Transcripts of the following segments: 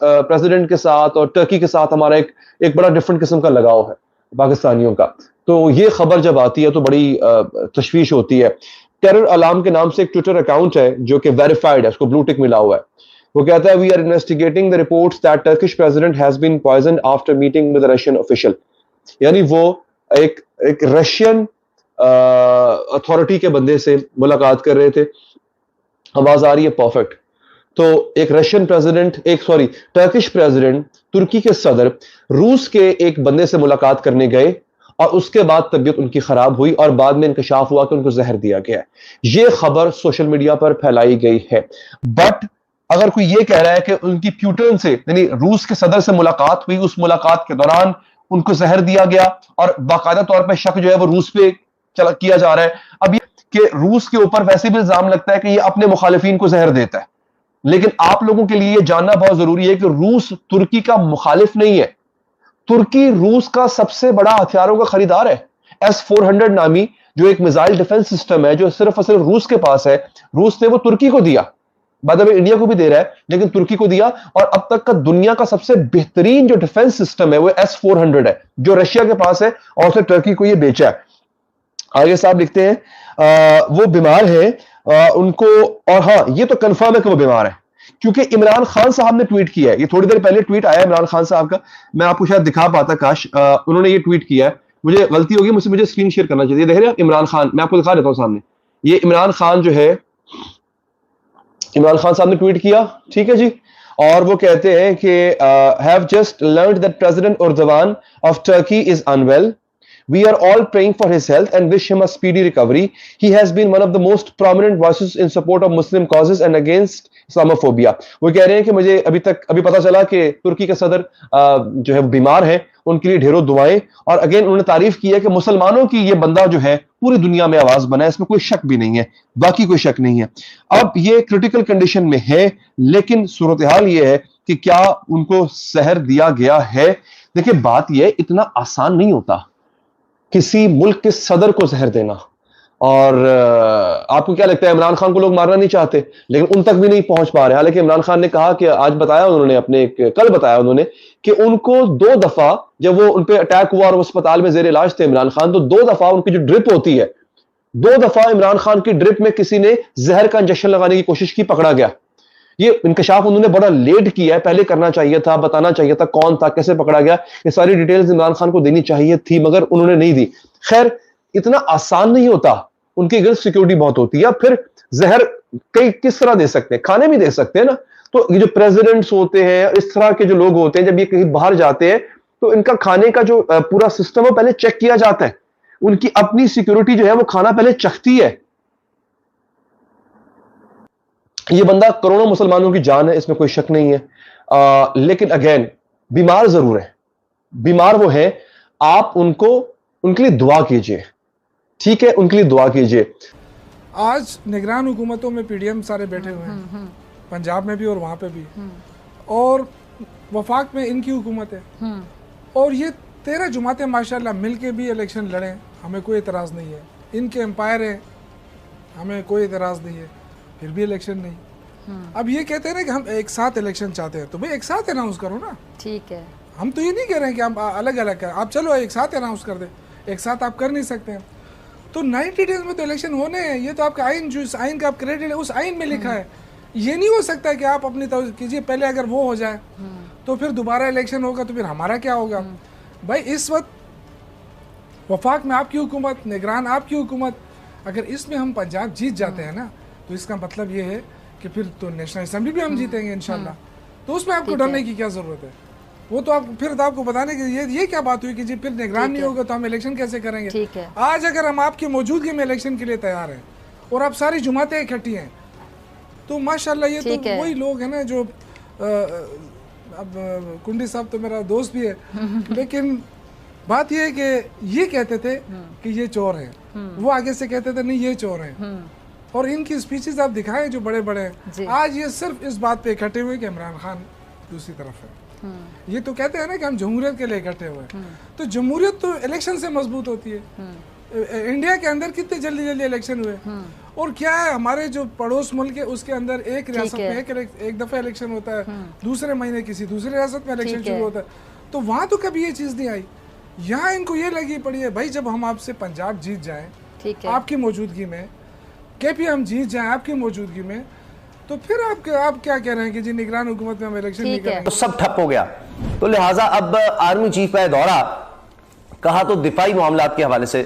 President के साथ और टर्की के साथ हमारा एक बड़ा डिफरेंट किस्म का लगाव है पाकिस्तानियों का। तो ये खबर जब आती है तो बड़ी तशवीश होती है। टेरर अलार्म के नाम से एक ट्विटर अकाउंट है जो कि वेरीफाइड है, उसको ब्लू टिक मिला हुआ है। वो कहता है we are investigating the reports that Turkish president has been poisoned after meeting with Russian official. यानी वो एक रशियन अथॉरिटी के बंदे से मुलाकात कर रहे थे। आवाज आ रही है? परफेक्ट। तो एक रशियन प्रेसिडेंट, टर्किश प्रेसिडेंट, तुर्की के सदर रूस के एक बंदे से मुलाकात करने गए और उसके बाद तबीयत उनकी खराब हुई और बाद में इंकशाफ हुआ कि उनको जहर दिया गया है। यह खबर सोशल मीडिया पर फैलाई गई है। बट अगर कोई यह कह रहा है कि उनकी प्यूटन से यानी रूस के सदर से मुलाकात हुई, उस मुलाकात के दौरान उनको जहर दिया गया और बाकायदा तौर पर शक जो है वो रूस पे किया जा रहा है। अब ये कि रूस के ऊपर वैसे भी इल्जाम लगता है कि ये अपने मुखालिफिन को जहर देता है, लेकिन आप लोगों के लिए जानना बहुत जरूरी है कि रूस तुर्की का मुखालिफ नहीं है। तुर्की रूस का सबसे बड़ा हथियारों का खरीदार है। S-400 नामी जो एक मिसाइल डिफेंस सिस्टम है जो सिर्फ और सिर्फ रूस के पास है, रूस ने वो तुर्की को दिया। बाद में इंडिया को भी दे रहा है लेकिन तुर्की को दिया। और अब तक का दुनिया का सबसे बेहतरीन जो डिफेंस सिस्टम है वो S-400 है जो रशिया के पास है और उसने टर्की को ये बेचा है। आगे साहब लिखते हैं वो बीमार है उनको, और हाँ ये तो कंफर्म है कि वो बीमार है क्योंकि इमरान खान साहब ने ट्वीट किया है। ये थोड़ी देर पहले ट्वीट आया इमरान खान साहब का, मैं आपको शायद दिखा पाता काश। उन्होंने ये ट्वीट किया है, मुझे गलती होगी, मुझे स्क्रीन शेयर करना चाहिए। देख रहे हैं इमरान खान, मैं आपको दिखा देता हूं सामने। ये इमरान खान जो है, इमरान खान साहब ने ट्वीट किया, ठीक है जी। और वो कहते हैं कि have just learned that president Erdogan of Turkey is unwell. We are all praying for his health and wish him a speedy recovery. He has been one of the most prominent voices in support of Muslim causes and against Islamophobia. वो कह रहे हैं कि मुझे अभी पता चला कि तुर्की के सदर जो है बीमार है, उनके लिए ढेरों दुआएं। और अगेन उन्होंने तारीफ की है कि मुसलमानों की ये बंदा जो है पूरी दुनिया में आवाज बना है, इसमें कोई शक भी नहीं है, बाकी कोई शक नहीं है। अब ये क्रिटिकल कंडीशन में है, लेकिन सूरत हाल ये है कि क्या उनको जहर दिया गया है। देखिए बात यह इतना आसान नहीं होता किसी मुल्क के सदर को जहर देना। और आपको क्या लगता है इमरान खान को लोग मारना नहीं चाहते, लेकिन उन तक भी नहीं पहुंच पा रहे। हालांकि इमरान खान ने कहा कि आज बताया उन्होंने कल बताया उन्होंने कि उनको 2 दफा जब वो उन पे अटैक हुआ और वो अस्पताल में जेर इलाज थे इमरान खान, तो 2 दफा उनकी जो ड्रिप होती है, 2 दफा इमरान खान की ड्रिप में किसी ने जहर का इंजेक्शन लगाने की कोशिश की, पकड़ा गया। ये इंकशाफ उन्होंने बड़ा लेट किया है, पहले करना चाहिए था, बताना चाहिए था कौन था, कैसे पकड़ा गया, ये सारी डिटेल्स इमरान खान को देनी चाहिए थी, मगर उन्होंने नहीं दी। खैर इतना आसान नहीं होता, उनकी गिल्ड सिक्योरिटी बहुत होती है। फिर जहर किस तरह दे सकते हैं? खाने में दे सकते हैं ना। तो ये जो प्रेसिडेंट्स होते हैं, इस तरह के जो लोग होते हैं, जब ये कहीं बाहर जाते हैं तो इनका खाने का जो पूरा सिस्टम है पहले चेक किया जाता है। उनकी अपनी सिक्योरिटी जो है वो खाना पहले चखती है। ये बंदा करोड़ों मुसलमानों की जान है, इसमें कोई शक नहीं है। लेकिन अगेन बीमार जरूर है, बीमार वो है, आप उनके लिए दुआ कीजिए, ठीक है, उनके लिए दुआ कीजिए। आज निगरान हुकूमतों में पीडीएम सारे बैठे हुए हैं, पंजाब में भी और वहाँ पे भी, और वफाक में इनकी हुकूमत है, और ये 13 जमातें माशाल्लाह मिल के भी इलेक्शन लड़ें, हमें कोई एतराज़ नहीं है। इनके एम्पायर है, हमें कोई एतराज़ नहीं है, फिर भी इलेक्शन नहीं। अब ये कहते हैं ना कि हम एक साथ इलेक्शन चाहते हैं, तो भाई एक साथ अनाउंस करो ना, ठीक है। हम तो ये नहीं कह रहे हैं कि हम अलग अलग करें, आप चलो एक साथ अनाउंस कर दें, एक साथ आप कर नहीं सकते हैं। तो 90 डेज में तो इलेक्शन होने हैं, ये तो आपका आइन, जो आइन का आप क्रेडिट है उस आइन में लिखा है। ये नहीं हो सकता कि आप अपनी तरफ कीजिए, पहले अगर वो हो जाए तो फिर दोबारा इलेक्शन होगा, तो फिर हमारा क्या होगा। भाई इस वक्त वफाक में आपकी हुकूमत, निगरान आपकी हुकूमत, अगर इसमें हम पंजाब जीत जाते हैं ना, तो इसका मतलब ये है कि फिर तो नेशनल असेंबली भी हम जीतेंगे इंशाल्लाह। तो उसमें आपको डरने की क्या जरूरत है? वो तो आप फिर तो आपको बताने की ये क्या बात हुई कि जी फिर निगरान नहीं होगा तो हम इलेक्शन कैसे करेंगे। ठीक है। आज अगर हम आपकी मौजूदगी में इलेक्शन के लिए तैयार हैं और आप सारी जुमातें इकट्ठी हैं, तो माशाल्लाह ये तो वही लोग हैं ना जो अब कुंडी साहब तो मेरा दोस्त भी है लेकिन बात ये है कि ये कहते थे कि ये चोर है, वो आगे से कहते थे नहीं ये चोर है, और इनकी स्पीचेस आप दिखाएं जो बड़े बड़े हैं। आज ये सिर्फ इस बात पे इकट्ठे हुए कि इमरान खान दूसरी तरफ है। ये तो कहते हैं ना कि हम जमहूरियत के लिए इकट्ठे हुए, तो जमहूरियत तो इलेक्शन से मजबूत होती है। इंडिया के अंदर कितने जल्दी जल्दी इलेक्शन हुए, और क्या है हमारे जो पड़ोस मुल्क है उसके अंदर एक रियासत में एक दफा इलेक्शन होता है, दूसरे महीने किसी दूसरे रियासत में इलेक्शन शुरू होता है। तो वहाँ तो कभी ये चीज़ नहीं आई। यहाँ इनको ये लगी पड़ी है भाई, जब हम आपसे पंजाब जीत जाएं आपकी मौजूदगी में, KPM जीत जाए आपकी मौजूदगी में, तो फिर आप क्या कह रहे हैं कि जी निगरान हुकूमत में हम इलेक्शन नहीं करेंगे। तो सब ठप हो गया। तो लिहाजा अब आर्मी चीफ का दौरा कहा तो दिफाई मामलात के हवाले से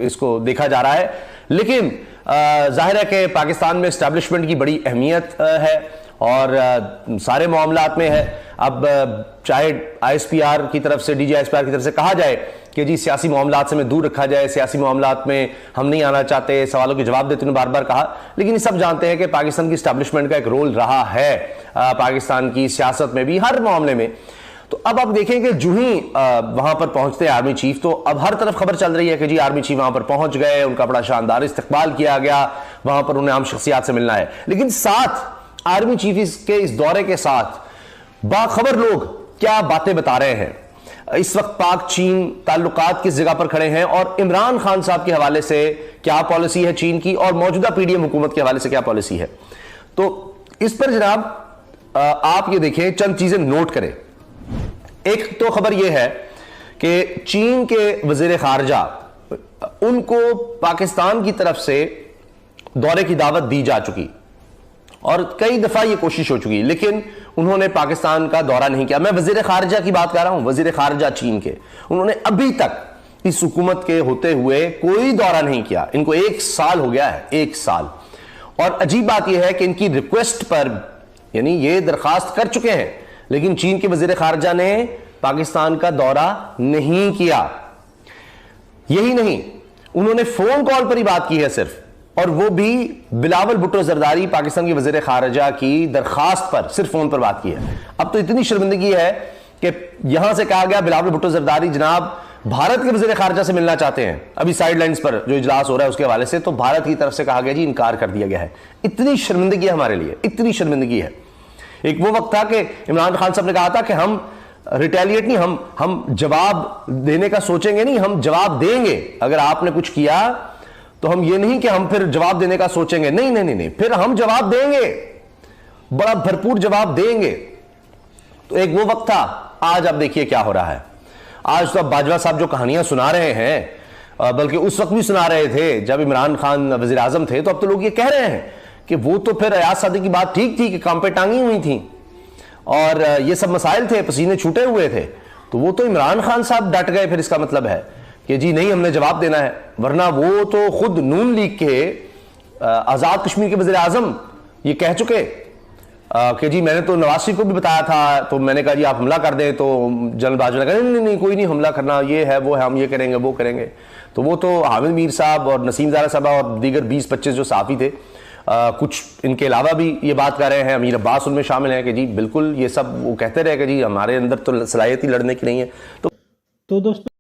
इसको देखा जा रहा है, लेकिन जाहिर है कि पाकिस्तान में एस्टैब्लिशमेंट की बड़ी अहमियत है और सारे मामलात में है। अब चाहे ISPR की तरफ से, DG ISPR की तरफ से कहा जाए कि जी सियासी मामलात से हमें दूर रखा जाए, सियासी मामलात में हम नहीं आना चाहते, सवालों के जवाब देते हुए बार बार कहा, लेकिन सब जानते हैं कि पाकिस्तान की एस्टैब्लिशमेंट का एक रोल रहा है पाकिस्तान की सियासत में भी, हर मामले में। तो अब आप देखें कि जो ही वहां पर पहुंचते हैं आर्मी चीफ, तो अब हर तरफ खबर चल रही है कि जी आर्मी चीफ वहां पर पहुंच गए, उनका बड़ा शानदार इस्तकबाल किया गया, वहां पर उन्हें आम शख्सियात से मिलना है। लेकिन साथ आर्मी चीफ के इस दौरे के साथ बाखबर लोग क्या बातें बता रहे हैं, इस वक्त पाक चीन ताल्लुकात किस जगह पर खड़े हैं और इमरान खान साहब के हवाले से क्या पॉलिसी है चीन की, और मौजूदा PDM हुकूमत के हवाले से क्या पॉलिसी है। तो इस पर जनाब आप ये देखें, चंद चीजें नोट करें। एक तो खबर यह है कि चीन के वजीर खारजा, उनको पाकिस्तान की तरफ से दौरे की दावत दी जा चुकी और कई दफा यह कोशिश हो चुकी, लेकिन उन्होंने पाकिस्तान का दौरा नहीं किया। मैं वजीर खारजा की बात कर रहा हूं, वजीर खारजा चीन के, उन्होंने अभी तक इस हुकूमत के होते हुए कोई दौरा नहीं किया। इनको 1 साल हो गया है, 1 साल। और अजीब बात यह है कि इनकी रिक्वेस्ट पर, यानी ये दरखास्त कर चुके हैं, लेकिन चीन के वजीर खारजा ने पाकिस्तान का दौरा नहीं किया। यही नहीं, उन्होंने फोन कॉल पर ही बात की है सिर्फ, और वो भी बिलावल भुट्टो जरदारी पाकिस्तान के वजीर खारजा की दरखास्त पर सिर्फ फोन पर बात की है। अब तो इतनी शर्मिंदगी है कि यहां से कहा गया बिलावल भुट्टो जरदारी जनाब भारत के वजीर खारजा से मिलना चाहते हैं, अभी साइडलाइंस पर जो इजलास हो रहा है उसके हवाले से, तो भारत की तरफ से कहा गया जी इनकार कर दिया गया है। इतनी शर्मिंदगी है हमारे लिए, इतनी शर्मिंदगी है। एक वो वक्त था कि इमरान खान साहब ने कहा था कि हम रिटेलिएट नहीं, हम जवाब देने का सोचेंगे नहीं, हम जवाब देंगे। अगर आपने कुछ किया तो हम ये नहीं कि हम फिर जवाब देने का सोचेंगे, नहीं नहीं नहीं, नहीं। फिर हम जवाब देंगे, बड़ा भरपूर जवाब देंगे। तो एक वो वक्त था। आज आप देखिए क्या हो रहा है। आज तो अब बाजवा साहब जो कहानियां सुना रहे हैं, बल्कि उस वक्त भी सुना रहे थे जब इमरान खान वजीर आजम थे, तो अब तो लोग ये कह रहे हैं कि वो तो फिर अयाज सादी की बात ठीक थी कि काम पे टांगी हुई थी और ये सब मसाइल थे, पसीने छूटे हुए थे, तो वो तो इमरान खान साहब डट गए। फिर इसका मतलब है कि जी नहीं, हमने जवाब देना है, वरना वो तो खुद नून लीग के आजाद कश्मीर के वजीर आजम ये कह चुके कि जी मैंने तो नवाज शरीफ को भी बताया था, तो मैंने कहा जी आप हमला कर दें, तो जनरल बाजवा ने कहा नहीं नहीं नहीं, कोई नहीं, हमला करना ये है वो है, हम ये करेंगे वो करेंगे। तो वो तो हामिद मीर साहब और नसीम ज़ारा साहब और दीगर 20-25 जो साफ़ी थे, कुछ इनके अलावा भी ये बात कर रहे हैं, अमीर अब्बास उनमें शामिल हैं कि जी बिल्कुल ये सब वो कहते रहे कि जी हमारे अंदर तो सलाहियत ही लड़ने की नहीं है। तो दोस्तों